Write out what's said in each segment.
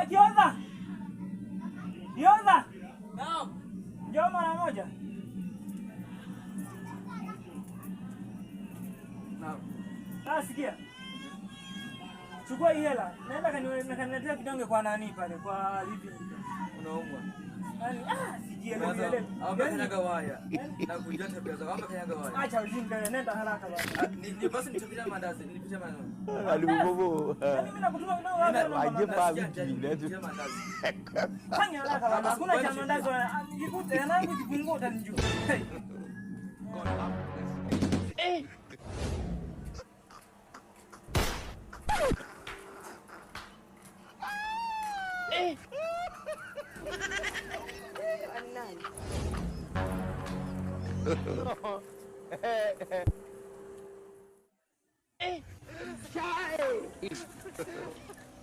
Kionza. Kionza. Naam. Njoo mara moja. Naam. Sikia. Chukua hii hela. Naenda kaniletea kidonge kwa nani pale kwa hivi. Unaumwa. Yaani sijielewi. Hapa kanyaga waya. Na kujua tabia zako. Hapa kanyaga waya. Acha ujinga, nenda haraka basi. Ni basi nitapita mandazi, nilipita mandazi. Alibobo. Mimi nakutuma kidogo hapa. Aje papi. Fanya haraka basi. Kuna cha mandazi nikikute nangu kifungua utanijua.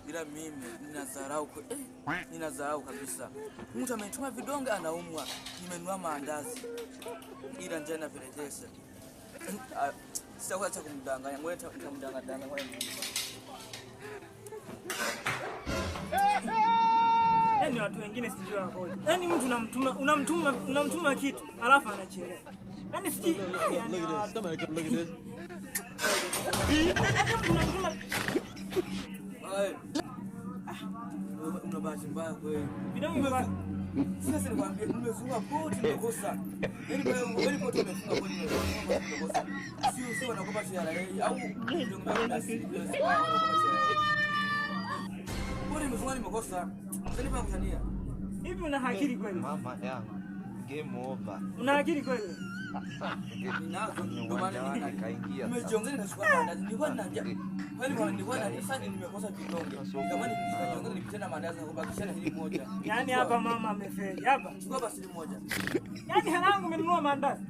Ila mimi ninadharau kabisa. Mtu amenituma vidonge anaumwa, nimenunua maandazi. Ila njaa inapelekesha. Sitakuacha kumdanganya, ngoja nitamdanganya ngoja. Yaani watu wengine sijui wako. Yaani mtu unamtuma kitu, alafu anachelewa. Yaani sijui. Una bahati mbaya kweli. Vidonge mbaya. Sasa nikwambie nimefunga poti nimekosa. Yaani wewe poti umefunga poti nimekosa. Sio wanakopa shara au ndio mna sisi wanakopa shara. Poti nimefunga nimekosa. Sasa nipa kutania. Hivi una akili kweli? Mama yangu. Game over. Una akili kweli? Ninazo ndio maana nikaingia. Nimejiongeza nikachukua mandazi. Nilikuwa na njaa. Kwani nilikuwa na sasa nimekosa vidonge. Kama nikajiongeza nipite na mandazi na kubakishana hili moja. Yaani hapa mama amefeli. Hapa. Chukua basi moja. Yaani halangu umenunua mandazi.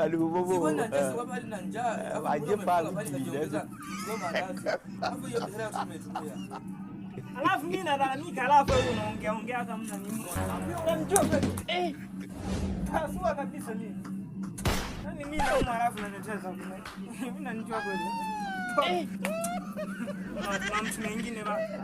Alibobo. Sikuwa na njaa, sababu hali na njaa. Aje papi. Chukua mandazi. Hapo hiyo hela tumetumia. Alafu mimi nalalamika, alafu wewe unaongea kama mnanimu. Unamjua kweli? Kasua kabisa mimi. Yaani mimi nauma alafu naneteza. Mimi nanijua kweli. Kuna mtu mwingine baba.